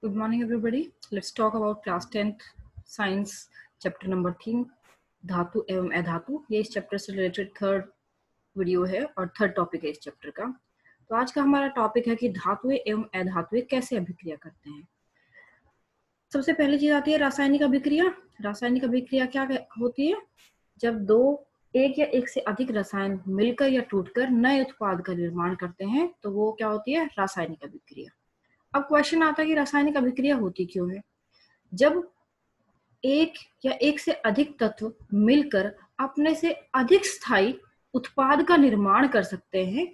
Good morning, everybody. Let's talk about class 10th science chapter number 3 धातु एवं अधातु। ये इस चैप्टर से रिलेटेड थर्ड वीडियो है और थर्ड टॉपिक है इस चैप्टर का। तो आज का हमारा टॉपिक है कि धातुएं एवं अधातुएं कैसे अभिक्रिया करते हैं। सबसे पहली चीज आती है रासायनिक अभिक्रिया। रासायनिक अभिक्रिया क्या होती है? जब एक या एक से अधिक रसायन मिलकर या टूटकर नए उत्पाद का निर्माण करते हैं तो वो क्या होती है? रासायनिक अभिक्रिया। अब क्वेश्चन आता है कि रासायनिक अभिक्रिया होती क्यों है? जब एक या एक से अधिक तत्व मिलकर अपने से अधिक स्थायी उत्पाद का निर्माण कर सकते हैं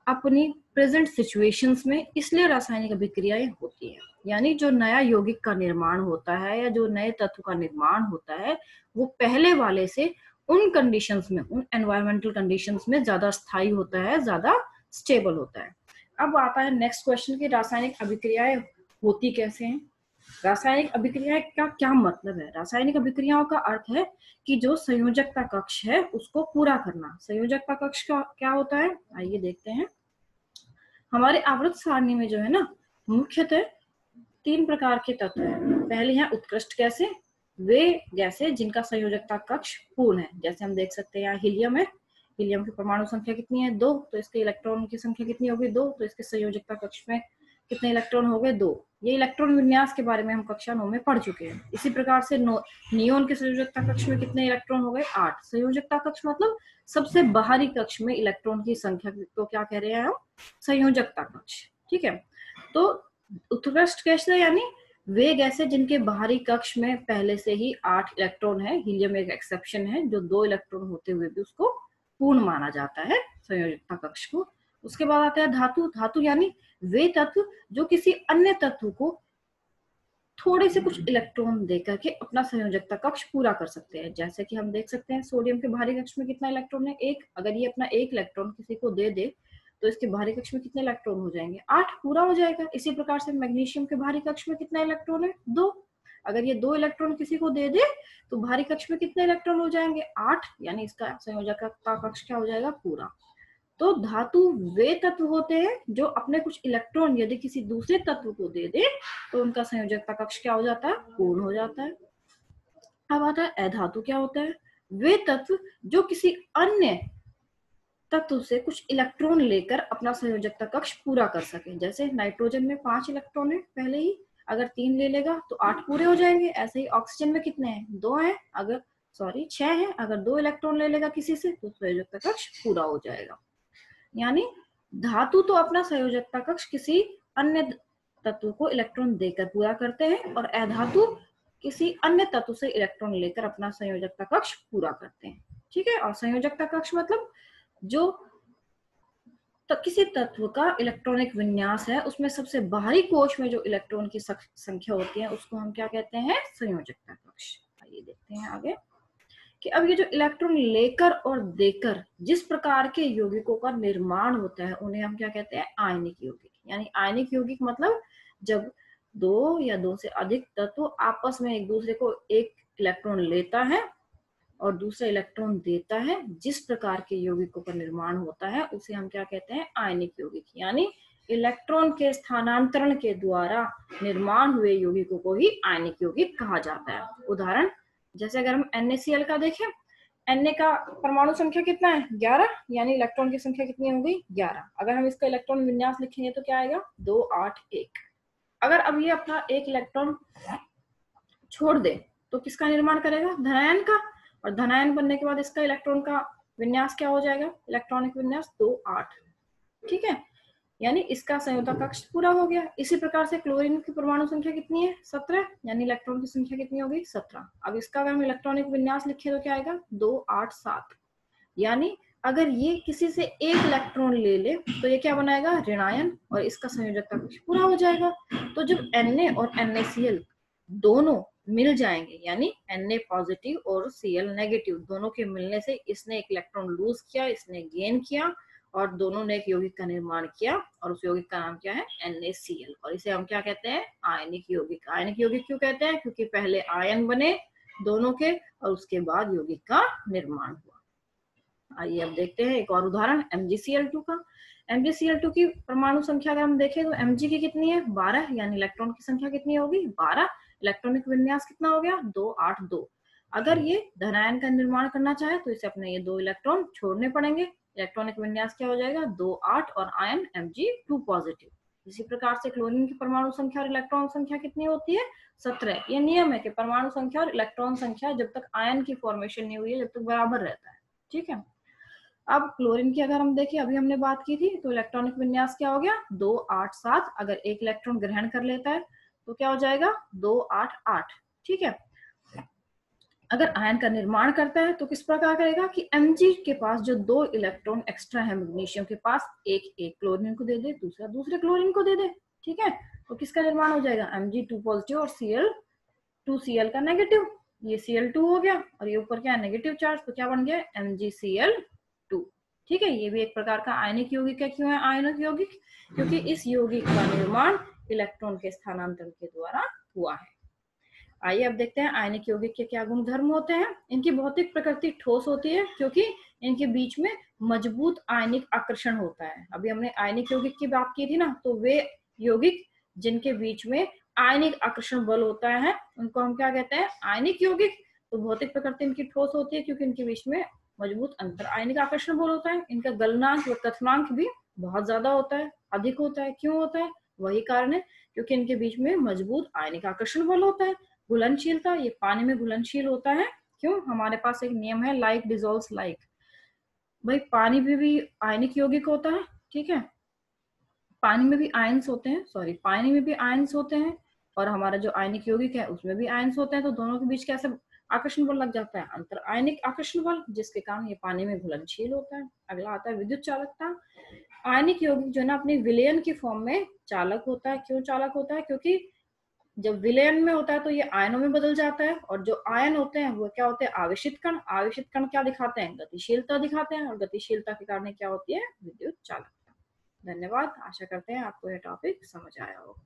अपनी प्रेजेंट सिचुएशंस में, इसलिए रासायनिक अभिक्रियाएं होती है। यानी जो नया यौगिक का निर्माण होता है या जो नए तत्व का निर्माण होता है वो पहले वाले से उन कंडीशंस में, उन एनवायरमेंटल कंडीशंस में ज्यादा स्थायी होता है, ज्यादा स्टेबल होता है। अब आता है नेक्स्ट क्वेश्चन कि रासायनिक अभिक्रियाएं होती कैसे हैं। रासायनिक अभिक्रिया का क्या मतलब है? रासायनिक अभिक्रियाओं का अर्थ है कि जो संयोजकता कक्ष है उसको पूरा करना। संयोजकता कक्ष का क्या होता है, आइए देखते हैं। हमारे आवर्त सारणी में जो है ना, मुख्यतः 3 प्रकार के तत्व हैं। पहले हैं उत्कृष्ट गैसें, वे गैसें जिनका संयोजकता कक्ष पूर्ण है। जैसे हम देख सकते हैं यहाँ हीलियम है, हीलियम की परमाणु संख्या कितनी है? 2, तो इसके इलेक्ट्रॉन की संख्या कितनी होगी? 2, तो इसके संयोजकता कक्ष में कितने इलेक्ट्रॉन हो गए? 2। ये इलेक्ट्रॉन विन्यास के बारे में हम कक्षा 9 में पढ़ चुके हैं। इसी प्रकार से नियोन के संयोजकता कक्ष में कितने इलेक्ट्रॉन हो गए? 8। संयोजकता कक्ष मतलब सबसे बाहरी कक्ष में इलेक्ट्रॉन की संख्या को क्या कह रहे हैं हम? संयोजकता कक्ष। ठीक है, तो उत्कृष्ट गैसें यानी वे गैसें जिनके बाहरी कक्ष में पहले से ही 8 इलेक्ट्रॉन है। हीलियम एक एक्सेप्शन है, जो 2 इलेक्ट्रॉन होते हुए भी उसको पूर्ण माना जाता है संयोजकता कक्ष को। उसके बाद आता है धातु। धातु यानी वे तत्व जो किसी अन्य तत्व को थोड़े से कुछ इलेक्ट्रॉन देकर के अपना संयोजकता कक्ष पूरा कर सकते हैं। जैसे कि हम देख सकते हैं सोडियम के बाहरी कक्ष में कितना इलेक्ट्रॉन है? 1। अगर ये अपना 1 इलेक्ट्रॉन किसी को दे दे तो इसके बाहरी कक्ष में कितने इलेक्ट्रॉन हो जाएंगे? 8, पूरा हो जाएगा। इसी प्रकार से मैग्नीशियम के बाहरी कक्ष में कितना इलेक्ट्रॉन है? 2। अगर ये 2 इलेक्ट्रॉन किसी को दे दे तो बाहरी कक्ष में कितने इलेक्ट्रॉन हो जाएंगे? 8, यानी इसका संयोजकता कक्ष क्या हो जाएगा? पूरा। तो धातु वे तत्व होते हैं जो अपने कुछ इलेक्ट्रॉन यदि किसी दूसरे तत्व को दे दे तो उनका संयोजकता कक्ष क्या हो जाता है? पूर्ण हो जाता है। अब आता है अधातु। क्या होता है? वे तत्व जो किसी अन्य तत्व से कुछ इलेक्ट्रॉन लेकर अपना संयोजकता कक्ष पूरा कर सके। जैसे नाइट्रोजन में 5 इलेक्ट्रॉन है पहले ही, अगर 3 ले लेगा तो 8 पूरे हो जाएंगे। ऐसे ही ऑक्सीजन में कितने हैं? 2 हैं, 6 है। अगर 2 इलेक्ट्रॉन ले लेगा किसी से तो संयोजकता कक्ष पूरा हो जाएगा। यानी धातु तो अपना संयोजकता कक्ष किसी अन्य तत्व को इलेक्ट्रॉन देकर पूरा करते हैं और अधातु किसी अन्य तत्व से इलेक्ट्रॉन लेकर अपना संयोजकता कक्ष पूरा करते हैं। ठीक है, और संयोजकता कक्ष मतलब जो किसी तत्व का इलेक्ट्रॉनिक विन्यास है उसमें सबसे बाहरी कोश में जो इलेक्ट्रॉन की संख्या होती है उसको हम क्या कहते हैं? संयोजकता कक्ष। आइए देखते हैं आगे कि अब ये जो इलेक्ट्रॉन लेकर और देकर जिस प्रकार के यौगिकों का निर्माण होता है उन्हें हम क्या कहते हैं? आयनिक यौगिक। यानी आयनिक यौगिक मतलब जब 2 या 2 से अधिक तत्व आपस में एक दूसरे को एक इलेक्ट्रॉन लेता है और दूसरा इलेक्ट्रॉन देता है, जिस प्रकार के यौगिकों का निर्माण होता है उसे हम क्या कहते हैं? आयनिक यौगिक। यानी इलेक्ट्रॉन के स्थानांतरण के द्वारा निर्माण हुए यौगिकों को ही आयनिक यौगिक कहा जाता है। उदाहरण जैसे अगर हम NaCl का देखें, Na का परमाणु संख्या कितना है? 11, यानी इलेक्ट्रॉन की संख्या कितनी हो गई? 11। अगर हम इसका इलेक्ट्रॉन विन्यास लिखेंगे तो क्या आएगा? 2, 8, 1। अगर अब ये अपना 1 इलेक्ट्रॉन छोड़ दे तो किसका निर्माण करेगा? धनायन का। और धनायन बनने के बाद इसका इलेक्ट्रॉन का विन्यास क्या हो जाएगा? इलेक्ट्रॉनिक विन्यास 2, 8। ठीक है, यानी इसका संयोजकता कक्ष पूरा हो गया। इसी प्रकार से क्लोरीन की परमाणु संख्या कितनी है? 17, यानी इलेक्ट्रॉन की संख्या कितनी हो गई? 17। अब इसका अगर हम इलेक्ट्रॉनिक विन्यास लिखे तो क्या आएगा? 2, 8, 7। यानी अगर ये किसी से 1 इलेक्ट्रॉन ले ले तो ये क्या बनाएगा? ऋणायन, और इसका संयोजकता कक्ष पूरा हो जाएगा। तो जब Na और NaCl दोनों मिल जाएंगे, यानी Na पॉजिटिव और Cl नेगेटिव दोनों के मिलने से इसने एक इलेक्ट्रॉन लूज किया, इसने गेन किया और दोनों ने एक यौगिक का निर्माण किया और उस यौगिक का नाम क्या है? NaCl। और इसे हम क्या कहते हैं? आयनिक यौगिक। आयनिक यौगिक क्यों कहते हैं? क्योंकि पहले आयन बने दोनों के और उसके बाद यौगिक का निर्माण हुआ। आइए अब देखते हैं एक और उदाहरण MgCl2 का। MgCl2 की परमाणु संख्या अगर हम देखें तो Mg की कितनी है 12, यानी इलेक्ट्रॉन की संख्या कितनी होगी 12। इलेक्ट्रॉनिक विन्यास कितना हो गया 2 8 2। अगर ये धनायन का निर्माण करना चाहे तो इसे अपने ये 2 इलेक्ट्रॉन छोड़ने पड़ेंगे। इलेक्ट्रॉनिक विन्यास क्या हो जाएगा 2 8 और आयन Mg2 पॉजिटिव। इसी प्रकार से क्लोरीन की परमाणु संख्या और इलेक्ट्रॉन संख्या कितनी होती है 17। ये नियम है कि परमाणु संख्या और इलेक्ट्रॉन संख्या जब तक आयन की फॉर्मेशन नहीं हुई है जब तक बराबर रहता है। ठीक है। अब क्लोरीन की अगर हम देखें, अभी हमने बात की थी, तो इलेक्ट्रॉनिक विन्यास क्या हो गया 2 8 7। अगर एक इलेक्ट्रॉन ग्रहण कर लेता है तो क्या हो जाएगा 2 8 8। ठीक है। अगर आयन का निर्माण करता है तो किस प्रकार करेगा कि Mg के पास जो 2 इलेक्ट्रॉन एक्स्ट्रा है मैग्नीशियम के पास, एक क्लोरीन को दे दे, दूसरा दूसरे क्लोरीन को दे दे। ठीक है। तो किसका निर्माण हो जाएगा Mg2 पॉजिटिव और Cl2 का नेगेटिव। ये Cl2 हो गया और ये ऊपर क्या है नेगेटिव चार्ज, तो क्या बन गया MgCl2। ठीक है। ये भी एक प्रकार का आयनिक यौगिक है। क्यों है आयनिक यौगिक? क्योंकि इस यौगिक का निर्माण इलेक्ट्रॉन के स्थानांतरण के द्वारा हुआ है। आइए अब देखते हैं आयनिक यौगिक के क्या गुण धर्म होते हैं। इनकी भौतिक प्रकृति ठोस होती है क्योंकि इनके बीच में मजबूत आयनिक आकर्षण होता है। अभी हमने आयनिक यौगिक की बात की थी ना, तो वे यौगिक जिनके बीच में आयनिक आकर्षण बल होता है उनको हम क्या कहते हैं आयनिक यौगिक। तो भौतिक प्रकृति इनकी ठोस होती है क्योंकि इनके बीच में मजबूत अंतर आयनिक आकर्षण बल होता है। इनका गलनांक व कथनांक भी बहुत ज्यादा होता है, अधिक होता है। क्यों होता है? वही कारण है क्योंकि इनके बीच में मजबूत आयनिक आकर्षण बल होता है। घुलनशीलता, ये पानी में घुलनशील होता है। क्यों? हमारे पास एक नियम है लाइक डिजोल्व्स लाइक। भाई पानी में भी आयनिक यौगिक होता है। ठीक है। पानी में भी आयंस होते हैं, पानी में भी आयंस होते हैं और हमारा जो आयनिक यौगिक है उसमें भी आयंस होते हैं। तो दोनों के बीच कैसे आकर्षण बल लग जाता है? अंतर आयनिक आकर्षण बल, जिसके कारण ये पानी में घुलनशील होता है। अगला आता है विद्युत चालकता। आयनिक यौगिक जो है ना अपने विलयन की फॉर्म में चालक होता है। क्यों चालक होता है? क्योंकि जब विलयन में होता है तो ये आयनों में बदल जाता है और जो आयन होते हैं वो क्या होते हैं आवेशित कण। आवेशित कण क्या दिखाते हैं? गतिशीलता दिखाते हैं और गतिशीलता के कारण क्या होती है विद्युत चालकता। धन्यवाद। आशा करते हैं आपको यह टॉपिक समझ आया होगा।